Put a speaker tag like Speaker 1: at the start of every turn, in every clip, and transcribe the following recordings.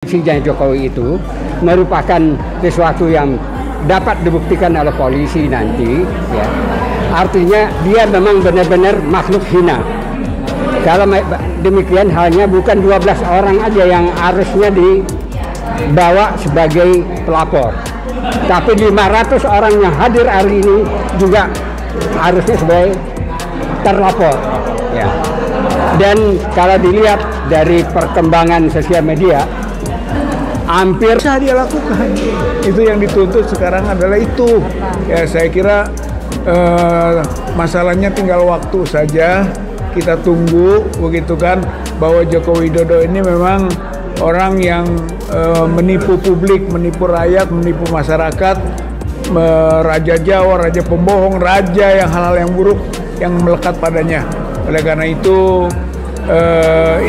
Speaker 1: Aksinya Jokowi itu merupakan sesuatu yang dapat dibuktikan oleh polisi nanti, ya. Artinya dia memang benar-benar makhluk hina. Kalau demikian halnya bukan 12 orang aja yang harusnya dibawa sebagai pelapor, tapi 500 orang yang hadir hari ini juga harusnya sebagai terlapor, ya. Dan kalau dilihat dari perkembangan sosial media, hampir
Speaker 2: bisa dia lakukan. Itu yang dituntut sekarang adalah itu. Ya, saya kira masalahnya tinggal waktu saja. Kita tunggu, begitu kan, bahwa Joko Widodo ini memang orang yang menipu publik, menipu rakyat, menipu masyarakat, raja Jawa, raja pembohong, raja yang hal-hal yang buruk yang melekat padanya. Oleh karena itu,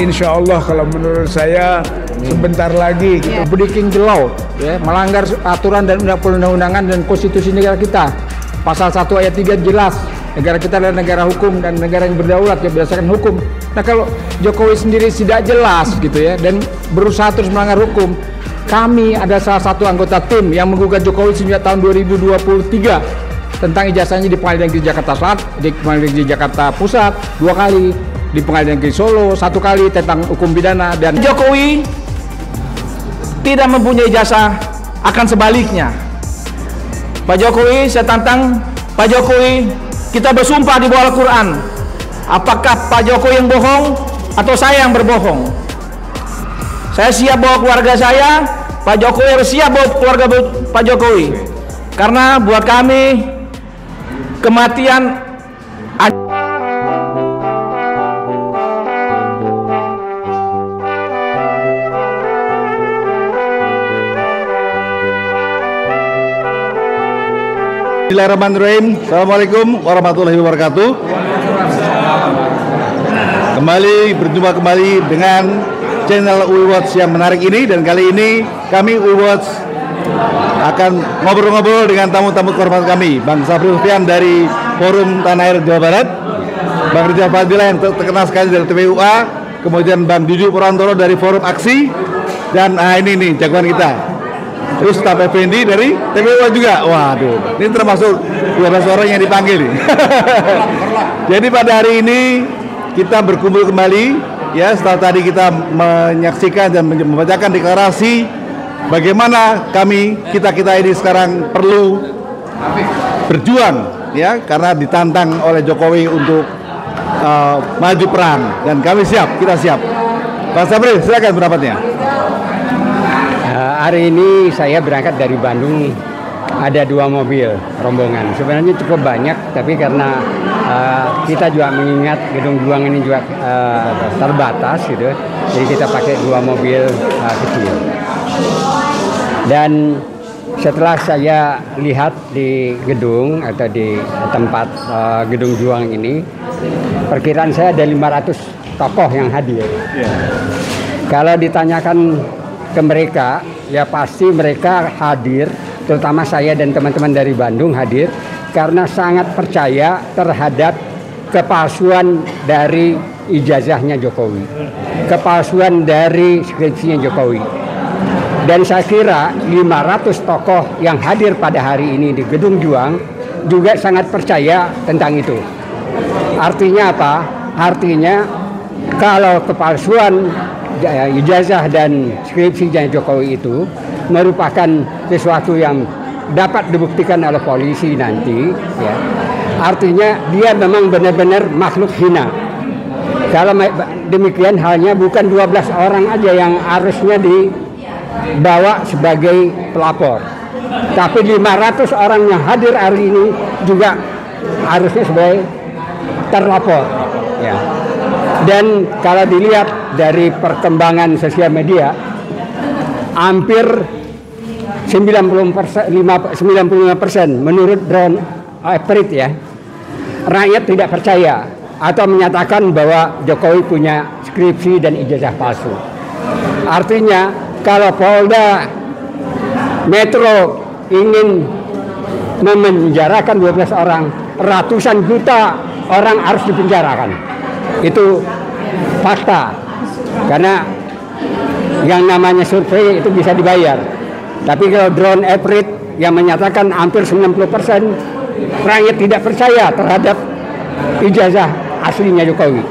Speaker 2: insya Allah kalau menurut saya sebentar lagi kita
Speaker 3: breaking the law, ya, melanggar aturan dan undang-undangan dan konstitusi negara kita. Pasal 1 ayat 3 jelas, negara kita adalah negara hukum dan negara yang berdaulat, ya, berdasarkan hukum. Nah, kalau Jokowi sendiri tidak jelas gitu ya, dan berusaha terus melanggar hukum, kami ada salah satu anggota tim yang menggugat Jokowi sejak tahun 2023 tentang ijazahnya di Pengadilan Negeri Jakarta Selatan, di Pengadilan Negeri Jakarta Pusat 2 kali, di Pengadilan Negeri Solo 1 kali tentang hukum pidana. Dan Jokowi tidak mempunyai ijazah, akan sebaliknya. Pak Jokowi, saya tantang Pak Jokowi, kita bersumpah di bawah Al-Quran, apakah Pak Jokowi yang bohong atau saya yang berbohong? Saya siap bawa keluarga saya, Pak Jokowi harus siap bawa keluarga Pak Jokowi, karena buat kami kematian
Speaker 4: Bismillahirrahmanirrahim. Assalamualaikum warahmatullahi wabarakatuh. Berjumpa kembali dengan channel UiWatch yang menarik ini, dan kali ini kami UiWatch akan ngobrol-ngobrol dengan tamu-tamu kehormatan kami, Bang Safri Sufyan dari Forum Tanah Air Jawa Barat, Bang Rizal Fadila yang terkenal sekali dari TPUA, kemudian Bang Juju Purwantoro dari Forum Aksi, dan ini nih jagoan kita, terus Ustaz Effendi dari TPUA juga. Waduh, ini termasuk 12 orang yang dipanggil nih. Jadi pada hari ini kita berkumpul kembali, ya, setelah tadi kita menyaksikan dan membacakan deklarasi bagaimana kita ini sekarang perlu berjuang, ya, karena ditantang oleh Jokowi untuk maju perang, dan kami siap, kita siap. Pak Sabri, silakan pendapatnya.
Speaker 1: Hari ini saya berangkat dari Bandung, ada 2 mobil rombongan. Sebenarnya cukup banyak, tapi karena kita juga mengingat Gedung Juang ini juga terbatas gitu, jadi kita pakai 2 mobil kecil. Dan setelah saya lihat di gedung atau di tempat Gedung Juang ini, perkiraan saya ada 500 tokoh yang hadir. Kalau ditanyakan ke mereka, ya pasti mereka hadir, terutama saya dan teman-teman dari Bandung hadir karena sangat percaya terhadap kepalsuan dari ijazahnya Jokowi, kepalsuan dari skripsinya Jokowi. Dan saya kira 500 tokoh yang hadir pada hari ini di Gedung Juang juga sangat percaya tentang itu. Artinya apa? Artinya kalau kepalsuan ijazah dan skripsinya Jokowi itu merupakan sesuatu yang dapat dibuktikan oleh polisi nanti, ya. Artinya dia memang benar-benar makhluk hina. Kalau demikian halnya bukan 12 orang aja yang harusnya dibawa sebagai pelapor, tapi 500 orang yang hadir hari ini juga harusnya sebagai terlapor, ya. Dan kalau dilihat dari perkembangan sosial media, hampir 95% menurut Drone Eprit, ya, rakyat tidak percaya atau menyatakan bahwa Jokowi punya skripsi dan ijazah palsu. Artinya kalau Polda Metro ingin memenjarakan 12 orang, ratusan juta orang harus dipenjarakan. Itu fakta, karena yang namanya survei itu bisa dibayar. Tapi kalau drone average yang menyatakan hampir 90% rakyat tidak percaya terhadap ijazah aslinya Jokowi.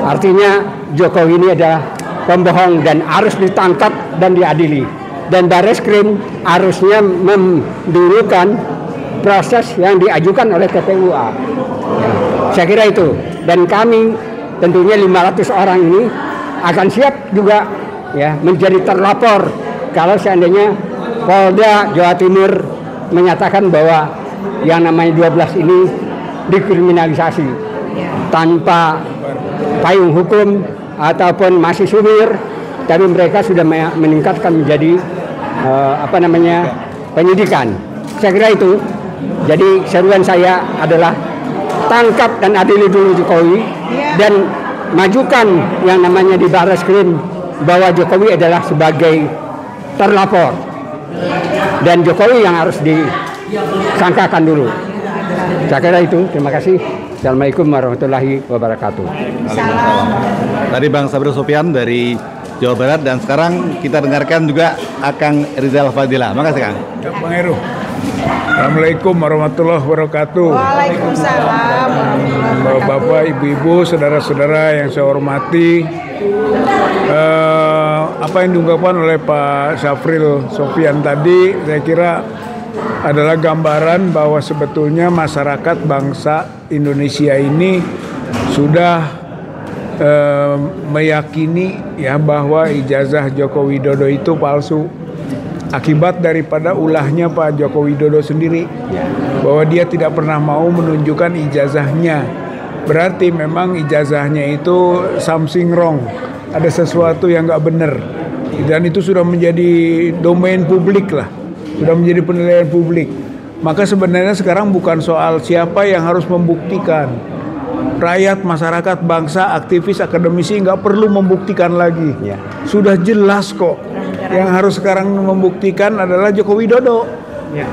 Speaker 1: Artinya Jokowi ini adalah pembohong dan harus ditangkap dan diadili. Dan Barreskrim harusnya mendulukan proses yang diajukan oleh TPUA. Saya kira itu. Dan kami tentunya 500 orang ini akan siap juga ya menjadi terlapor kalau seandainya Polda Jawa Timur menyatakan bahwa yang namanya 12 ini dikriminalisasi tanpa payung hukum ataupun masih sumir, tapi mereka sudah meningkatkan menjadi penyidikan. Saya kira itu. Jadi seruan saya adalah tangkap dan adili dulu Jokowi dan majukan yang namanya di Barreskrim bahwa Jokowi adalah sebagai terlapor dan Jokowi yang harus disangkakan dulu. Saya kira itu. Terima kasih. Assalamualaikum warahmatullahi wabarakatuh.
Speaker 4: Tadi Bang Sabril Sopyan dari Jawa Barat, dan sekarang kita dengarkan juga Akang Rizal Fadila. Makasih Kang.
Speaker 2: Ya, Bang Heru. Assalamualaikum warahmatullahi wabarakatuh.
Speaker 5: Waalaikumsalam.
Speaker 2: Bapak, ibu-ibu, saudara-saudara yang saya hormati, apa yang diungkapkan oleh Pak Sabril Sopyan tadi, saya kira adalah gambaran bahwa sebetulnya masyarakat bangsa Indonesia ini sudah meyakini ya bahwa ijazah Joko Widodo itu palsu akibat daripada ulahnya Pak Joko Widodo sendiri, bahwa dia tidak pernah mau menunjukkan ijazahnya. Berarti memang ijazahnya itu something wrong, ada sesuatu yang nggak benar, dan itu sudah menjadi domain publik lah, sudah menjadi penilaian publik. Maka sebenarnya sekarang bukan soal siapa yang harus membuktikan. Rakyat, masyarakat, bangsa, aktivis, akademisi nggak perlu membuktikan lagi. Sudah jelas kok. Yang harus sekarang membuktikan adalah Joko Widodo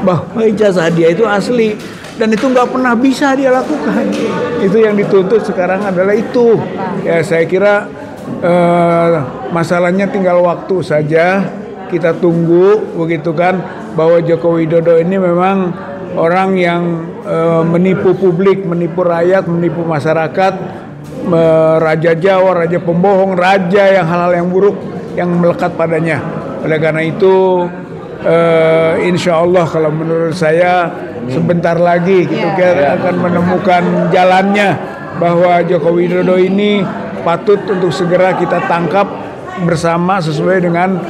Speaker 2: bahwa ijazah dia itu asli, dan itu nggak pernah bisa dia lakukan. Itu yang dituntut sekarang adalah itu. Ya, saya kira masalahnya tinggal waktu saja. Kita tunggu, begitu kan, bahwa Joko Widodo ini memang orang yang menipu publik, menipu rakyat, menipu masyarakat, raja Jawa, raja pembohong, raja yang hal-hal yang buruk yang melekat padanya. Oleh karena itu, insya Allah kalau menurut saya sebentar lagi kita akan menemukan jalannya, bahwa Joko Widodo ini patut untuk segera kita tangkap bersama sesuai dengan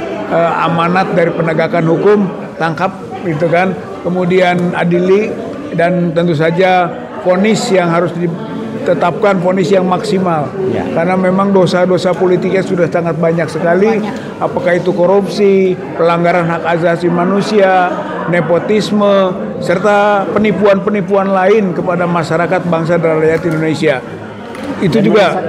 Speaker 2: amanat dari penegakan hukum, tangkap gitu kan, kemudian adili, dan tentu saja vonis yang harus ditetapkan, vonis yang maksimal, karena memang dosa-dosa politiknya sudah sangat banyak sekali, apakah itu korupsi, pelanggaran hak asasi manusia, nepotisme, serta penipuan-penipuan lain kepada masyarakat, bangsa dan rakyat Indonesia. Itu juga,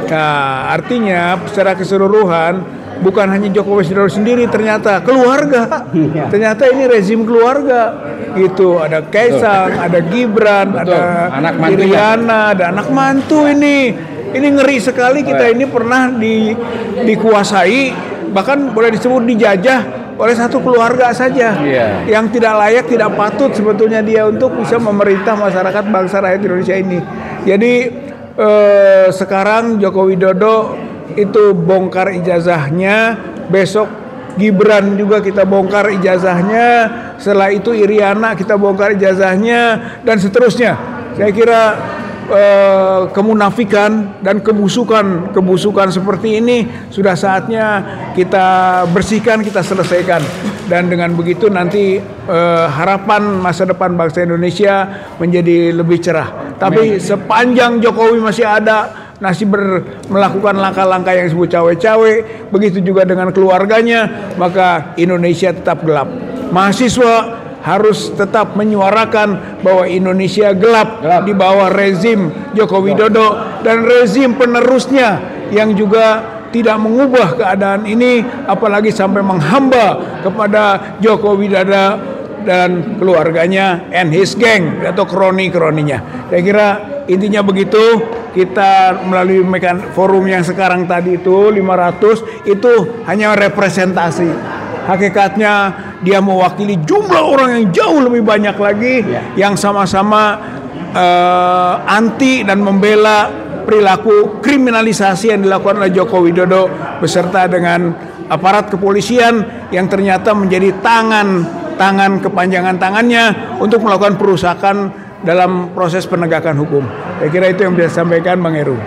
Speaker 2: nah, artinya secara keseluruhan bukan hanya Joko Widodo sendiri, ternyata keluarga, ternyata ini rezim keluarga gitu. Ada Kaisang, ada Gibran, ada Iriana, ada anak mantu ini ngeri sekali. Kita ini pernah dikuasai, bahkan boleh disebut dijajah oleh satu keluarga saja yang tidak layak, tidak patut sebetulnya dia untuk bisa memerintah masyarakat bangsa rakyat Indonesia ini. Jadi sekarang Joko Widodo itu bongkar ijazahnya, besok Gibran juga kita bongkar ijazahnya, setelah itu Iriana kita bongkar ijazahnya, dan seterusnya. Saya kira kemunafikan dan kebusukan seperti ini sudah saatnya kita bersihkan, kita selesaikan, dan dengan begitu nanti harapan masa depan bangsa Indonesia menjadi lebih cerah. Tapi sepanjang Jokowi masih ada, masih melakukan langkah-langkah yang disebut cawe-cawe, begitu juga dengan keluarganya, maka Indonesia tetap gelap. Mahasiswa harus tetap menyuarakan bahwa Indonesia gelap di bawah rezim Joko Widodo dan rezim penerusnya yang juga tidak mengubah keadaan ini, apalagi sampai menghamba kepada Joko Widodo dan keluarganya and his gang atau kroni-kroninya. Saya kira intinya begitu. kita melalui forum yang sekarang tadi itu 500 itu hanya representasi. Hakikatnya dia mewakili jumlah orang yang jauh lebih banyak lagi yang sama-sama anti dan membela perilaku kriminalisasi yang dilakukan oleh Joko Widodo beserta dengan aparat kepolisian yang ternyata menjadi tangan kepanjangan tangannya untuk melakukan perusakan dalam proses penegakan hukum. Saya kira itu yang bisa disampaikan Bang Heru.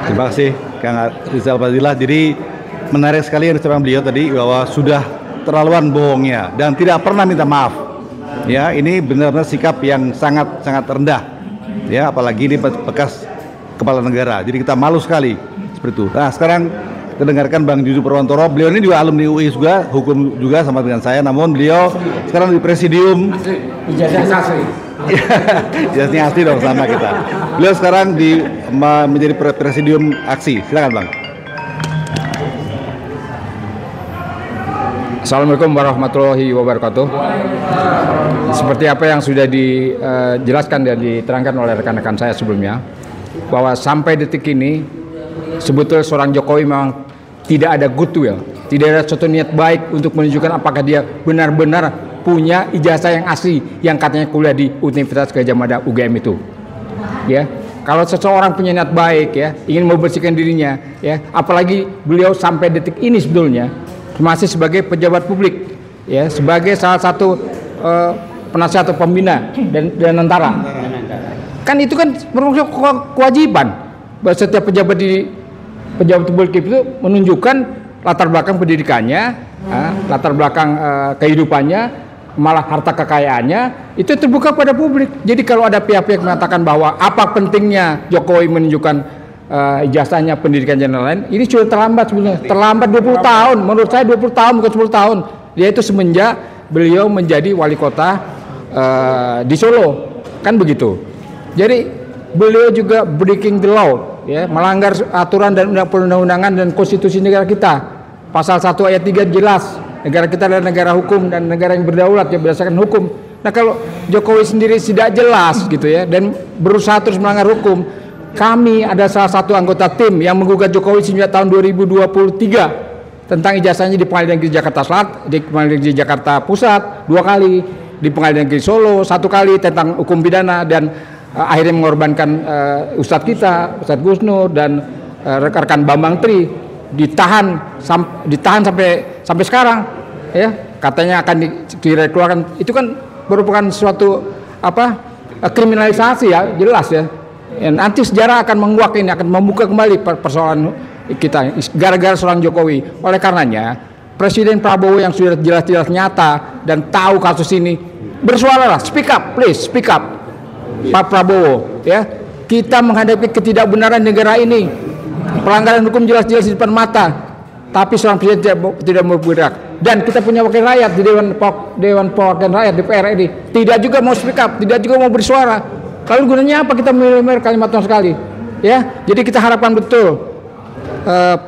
Speaker 4: Terima kasih Kang Rizal Fadilah. Jadi menarik sekali yang disampaikan beliau tadi bahwa sudah terlaluan bohongnya dan tidak pernah minta maaf. Ya, ini benar-benar sikap yang sangat rendah. Ya, apalagi ini bekas kepala negara. Jadi kita malu sekali seperti itu. Nah, sekarang kita dengarkan Bang Juju Purwantoro. Beliau ini juga alumni UI juga, hukum juga sama dengan saya. Namun beliau sekarang di presidium.
Speaker 3: Ijazahnya asli.
Speaker 4: Ijazahnya asli dong sama kita. Beliau sekarang menjadi presidium aksi. Silakan Bang.
Speaker 3: Assalamualaikum warahmatullahi wabarakatuh. Seperti apa yang sudah dijelaskan dan diterangkan oleh rekan-rekan saya sebelumnya, bahwa sampai detik ini sebetulnya seorang Jokowi memang tidak ada goodwill, tidak ada suatu niat baik untuk menunjukkan apakah dia benar-benar punya ijazah yang asli yang katanya kuliah di Universitas Gadjah Mada UGM itu. Ya, kalau seseorang punya niat baik ya, ingin membersihkan dirinya ya, apalagi beliau sampai detik ini sebetulnya masih sebagai pejabat publik ya, sebagai salah satu penasihat atau pembina dan tentara. Kan itu kan merupakan kewajiban bahwa setiap pejabat publik itu menunjukkan latar belakang pendidikannya, latar belakang kehidupannya, malah harta kekayaannya itu terbuka pada publik. Jadi kalau ada pihak-pihak mengatakan bahwa apa pentingnya Jokowi menunjukkan ijazahnya pendidikan general lain, ini sudah terlambat sebenarnya. Terlambat 20 tahun, menurut saya 20 tahun bukan 10 tahun. Yaitu semenjak beliau menjadi wali kota di Solo, kan begitu. Jadi beliau juga breaking the law, ya, melanggar aturan dan undang-undangan dan konstitusi negara kita. Pasal 1 ayat 3 jelas, negara kita adalah negara hukum dan negara yang berdaulat ya berdasarkan hukum. Nah, kalau Jokowi sendiri tidak jelas gitu ya dan berusaha terus melanggar hukum, kami ada salah satu anggota tim yang menggugat Jokowi sejak tahun 2023 tentang ijazahnya di Pengadilan Negeri Jakarta Selatan, di Pengadilan Negeri Jakarta Pusat 2 kali, di Pengadilan Negeri Solo 1 kali tentang hukum pidana, dan akhirnya mengorbankan Ustadz kita, Ustadz Gus Nur dan rekan-rekan Bambang Tri ditahan sampai sekarang ya, katanya akan dikeluarkan. Itu kan merupakan suatu kriminalisasi ya, jelas ya. Nanti sejarah akan menguak ini, akan membuka kembali persoalan kita gara-gara seorang Jokowi. Oleh karenanya Presiden Prabowo yang sudah jelas-jelas nyata dan tahu kasus ini, bersuaralah, speak up, please speak up Pak Prabowo ya. Kita menghadapi ketidakbenaran negara ini, pelanggaran hukum jelas-jelas di depan mata, tapi seorang presiden tidak mau bergerak. Dan kita punya wakil rakyat di Dewan Perwakilan Rakyat DPR ini, tidak juga mau speak up, tidak juga mau bersuara. Lalu gunanya apa kita memilih kalimat sekali? Ya, jadi kita harapkan betul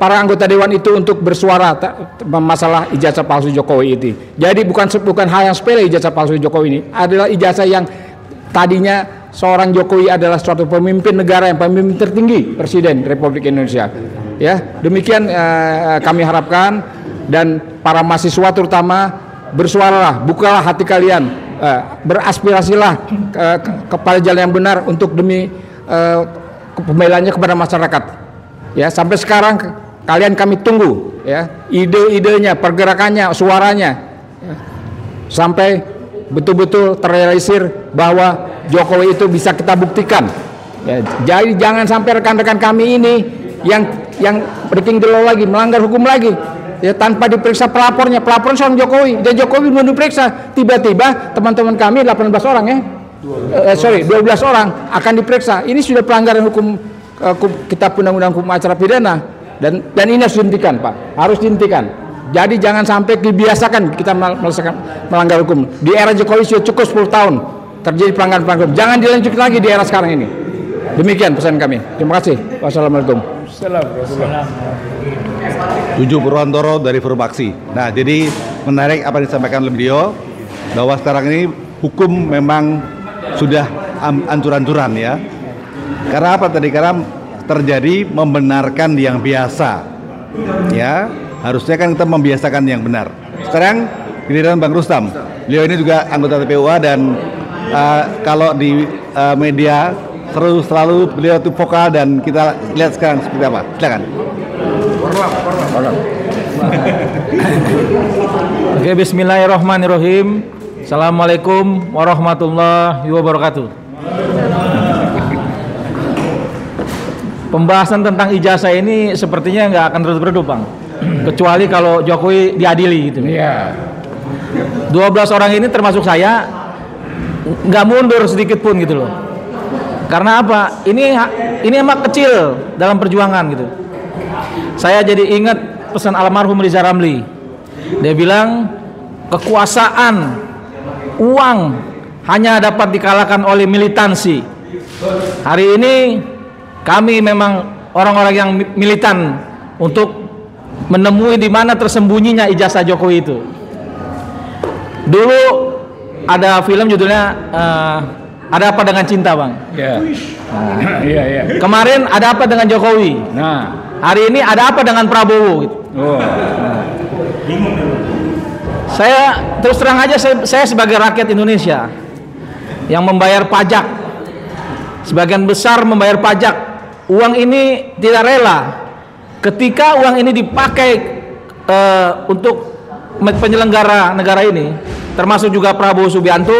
Speaker 3: para anggota dewan itu untuk bersuara masalah ijazah palsu Jokowi ini. Jadi bukan hal yang sepele ijazah palsu Jokowi ini, adalah ijazah yang tadinya seorang Jokowi adalah suatu pemimpin negara, yang pemimpin tertinggi, Presiden Republik Indonesia. Ya, demikian kami harapkan, dan para mahasiswa terutama bersuaralah, bukalah hati kalian. Beraspirasilah kepada jalan yang benar untuk demi pembelaannya kepada masyarakat. Ya, sampai sekarang kami tunggu ya ide-idenya, pergerakannya, suaranya ya, sampai betul-betul terrealisir bahwa Jokowi itu bisa kita buktikan. Ya, jadi jangan sampai rekan-rekan kami ini yang breaking the law lagi, melanggar hukum lagi. Ya, tanpa diperiksa pelapornya seorang Jokowi, dan Jokowi belum diperiksa, tiba-tiba teman-teman kami 18 orang ya, 12 orang akan diperiksa. Ini sudah pelanggaran hukum Kitab Undang-Undang Hukum Acara Pidana, dan ini harus dihentikan Pak, harus dihentikan. Jadi jangan sampai dibiasakan kita melanggar hukum. Di era Jokowi sudah cukup 10 tahun terjadi pelanggaran hukum, jangan dilanjutkan lagi di era sekarang ini. Demikian pesan kami. Terima kasih. Wassalamualaikum.
Speaker 4: Juju Purwantoro dari Forum Aksi. Nah, jadi menarik apa yang disampaikan oleh beliau, bahwa sekarang ini hukum memang sudah ancur-ancuran ya. Karena apa tadi? Karena terjadi membenarkan yang biasa. Ya, harusnya kan kita membiasakan yang benar. Sekarang giliran Bang Rustam. Beliau ini juga anggota TPUA dan kalau di media selalu beliau itu vokal dan kita lihat sekarang seperti apa. Silakan.
Speaker 5: Oke, bismillahirrahmanirrahim. Assalamualaikum warahmatullahi wabarakatuh. Pembahasan tentang ijazah ini sepertinya nggak akan terus redup, Bang. Kecuali kalau Jokowi diadili gitu.
Speaker 3: Iya.
Speaker 5: 12 orang ini termasuk saya nggak mundur sedikit pun gitu loh. Karena apa? Ini emang kecil dalam perjuangan gitu. Saya jadi ingat pesan almarhum Riza Ramli. Dia bilang kekuasaan, uang hanya dapat dikalahkan oleh militansi. Hari ini kami memang orang-orang yang militan untuk menemui di mana tersembunyinya ijazah Jokowi itu. Dulu ada film judulnya Ada Apa Dengan Cinta, Bang.
Speaker 3: Iya. Iya.
Speaker 5: Kemarin Ada Apa Dengan Jokowi.
Speaker 3: Nah,
Speaker 5: hari ini Ada Apa Dengan Prabowo gitu.
Speaker 3: oh.
Speaker 5: Saya terus terang aja, saya sebagai rakyat Indonesia yang membayar pajak, sebagian besar membayar pajak, uang ini tidak rela ketika uang ini dipakai untuk penyelenggara negara ini, termasuk juga Prabowo Subianto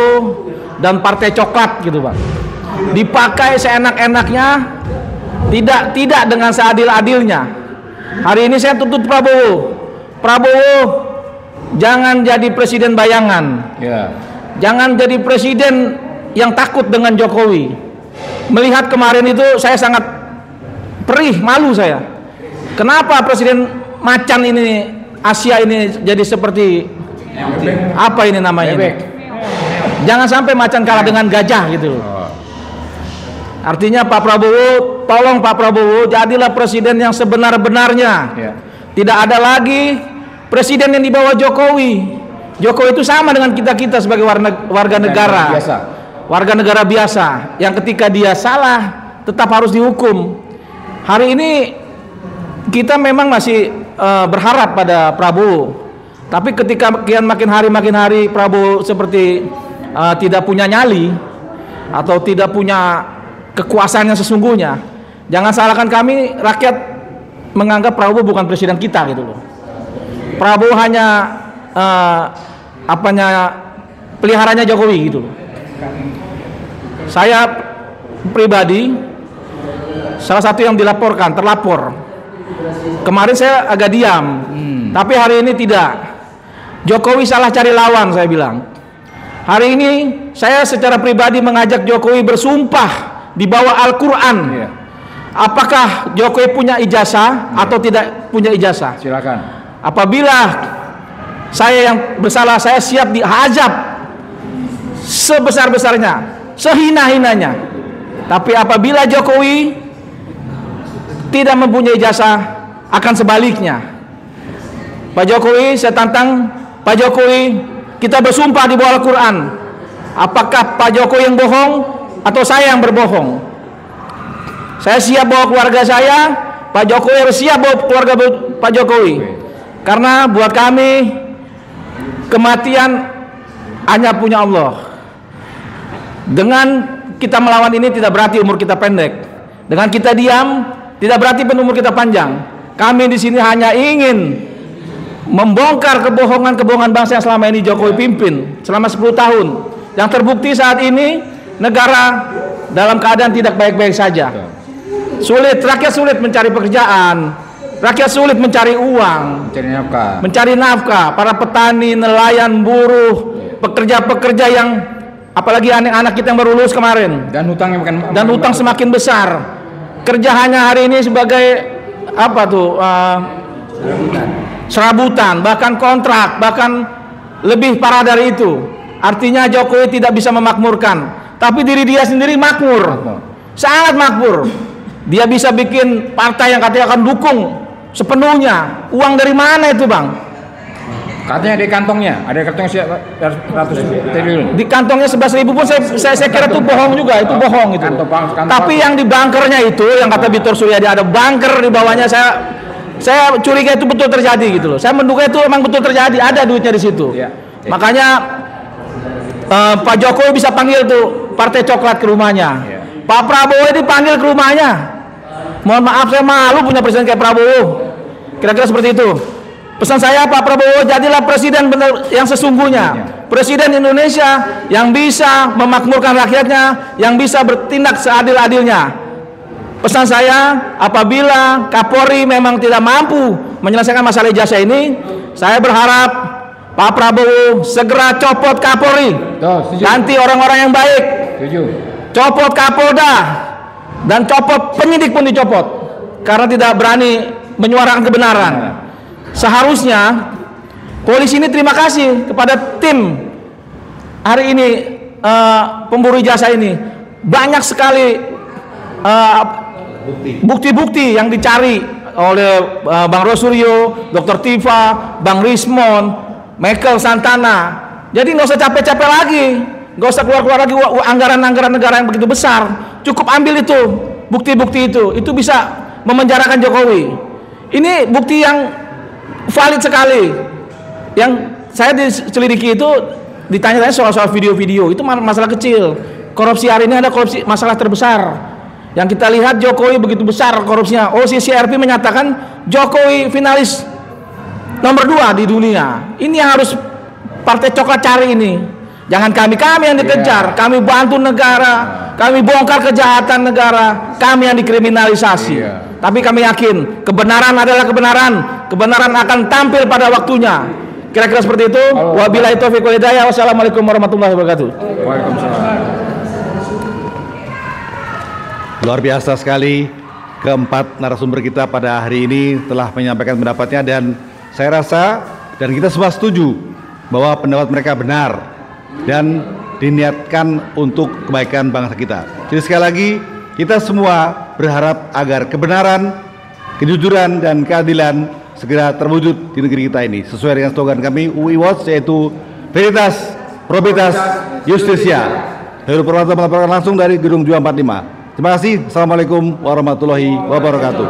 Speaker 5: dan Partai Coklat gitu, Bang. Dipakai seenak-enaknya, tidak dengan seadil-adilnya. Hari ini saya tuntut Prabowo jangan jadi presiden bayangan.
Speaker 3: Ya.
Speaker 5: Jangan jadi presiden yang takut dengan Jokowi. Melihat kemarin itu saya sangat perih, malu saya. Kenapa presiden macan ini, Asia ini jadi seperti apa ini namanya?
Speaker 3: Bebek.
Speaker 5: Jangan sampai macan kalah dengan gajah gitu. Artinya Pak Prabowo, tolong Pak Prabowo jadilah presiden yang sebenar-benarnya.
Speaker 3: Ya.
Speaker 5: Tidak ada lagi presiden yang di bawah Jokowi. Jokowi itu sama dengan kita sebagai warga negara
Speaker 3: biasa.
Speaker 5: Warga negara biasa yang ketika dia salah tetap harus dihukum. Hari ini kita memang masih berharap pada Prabowo. Tapi ketika makin hari Prabowo seperti tidak punya nyali atau tidak punya kekuasaan yang sesungguhnya, jangan salahkan kami rakyat menganggap Prabowo bukan presiden kita gitu loh. Prabowo hanya peliharanya Jokowi gitu loh. Saya pribadi salah satu yang terlapor. Kemarin saya agak diam, tapi hari ini tidak. Jokowi salah cari lawan, saya bilang. Hari ini saya secara pribadi mengajak Jokowi bersumpah di bawah Al-Quran.
Speaker 3: Iya.
Speaker 5: Apakah Jokowi punya ijazah atau tidak punya ijazah?
Speaker 3: Silakan.
Speaker 5: Apabila saya yang bersalah, saya siap dihazab sebesar-besarnya, sehina-hinanya. Tapi apabila Jokowi tidak mempunyai ijazah, akan sebaliknya. Pak Jokowi, saya tantang Pak Jokowi, kita bersumpah di bawah Al-Quran. Apakah Pak Jokowi yang bohong atau saya yang berbohong? Saya siap bawa keluarga saya, Pak Jokowi harus siap bawa keluarga Pak Jokowi. Karena buat kami kematian hanya punya Allah. Dengan kita melawan ini tidak berarti umur kita pendek. Dengan kita diam tidak berarti umur kita panjang. Kami di sini hanya ingin membongkar kebohongan bangsa yang selama ini Jokowi pimpin selama 10 tahun. Yang terbukti saat ini negara dalam keadaan tidak baik-baik saja. Rakyat sulit mencari pekerjaan, rakyat sulit mencari uang, mencari nafkah. Para petani, nelayan, buruh, pekerja-pekerja yang apalagi anak-anak kita yang baru lulus kemarin,
Speaker 3: Dan
Speaker 5: hutang semakin besar. Kerja hanya hari ini sebagai serabutan, bahkan kontrak, bahkan lebih parah dari itu. Artinya Jokowi tidak bisa memakmurkan, tapi diri dia sendiri makmur, sangat makmur. Dia bisa bikin partai yang katanya akan dukung sepenuhnya. Uang dari mana itu, Bang?
Speaker 3: Katanya di kantongnya, ada kantongnya 100 triliun.
Speaker 5: Di kantongnya 11.000 pun saya kira itu bohong juga, itu bohong itu. Tapi yang di bunkernya itu, yang kata Bitor Suryadi ada bunker di bawahnya, saya curiga itu betul terjadi gitu loh. Saya menduga itu memang betul terjadi, ada duitnya di situ. Makanya Pak Jokowi bisa panggil tuh Partai Coklat ke rumahnya. Pak Prabowo dipanggil ke rumahnya. Mohon maaf, saya malu punya presiden kayak Prabowo. Kira-kira seperti itu. Pesan saya, Pak Prabowo, jadilah presiden benar yang sesungguhnya. Presiden Indonesia yang bisa memakmurkan rakyatnya, yang bisa bertindak seadil-adilnya. Pesan saya, apabila Kapolri memang tidak mampu menyelesaikan masalah ijazah ini, saya berharap Pak Prabowo segera copot Kapolri. Ganti orang-orang yang baik. Copot Kapolda dan copot penyidik pun dicopot karena tidak berani menyuarakan kebenaran. Seharusnya polisi ini terima kasih kepada tim hari ini pemburu ijazah ini. Banyak sekali bukti-bukti yang dicari oleh Bang Rosuryo, Dr. Tifa, Bang Rismon, Michael Santana. Jadi nggak usah capek-capek lagi, nggak usah keluar-keluar lagi anggaran-anggaran negara yang begitu besar. Cukup ambil itu bukti-bukti itu bisa memenjarakan Jokowi. Ini bukti yang valid sekali. Yang saya diselidiki itu ditanya-tanya soal video-video itu masalah kecil. Korupsi hari ini ada korupsi masalah terbesar. Yang kita lihat Jokowi begitu besar korupsinya. OCCRP menyatakan Jokowi finalis nomor 2 di dunia. Ini yang harus Partai Coklat cari ini. Jangan kami yang dikejar, kami bantu negara, kami bongkar kejahatan negara, kami yang dikriminalisasi. Tapi kami yakin kebenaran adalah kebenaran, kebenaran akan tampil pada waktunya. Kira-kira seperti itu. Wabillahi taufiq wal hidayah. Wassalamualaikum warahmatullahi wabarakatuh.
Speaker 3: Waalaikumsalam.
Speaker 4: Luar biasa sekali keempat narasumber kita pada hari ini telah menyampaikan pendapatnya, dan saya rasa dan kita semua setuju bahwa pendapat mereka benar dan diniatkan untuk kebaikan bangsa kita. Jadi sekali lagi kita semua berharap agar kebenaran, kejujuran dan keadilan segera terwujud di negeri kita ini sesuai dengan slogan kami UI Watch, yaitu Veritas, Probitas, Justitia. Heru Purwanto melaporkan langsung dari Gedung Juang 45. Terima kasih. Assalamualaikum warahmatullahi wabarakatuh.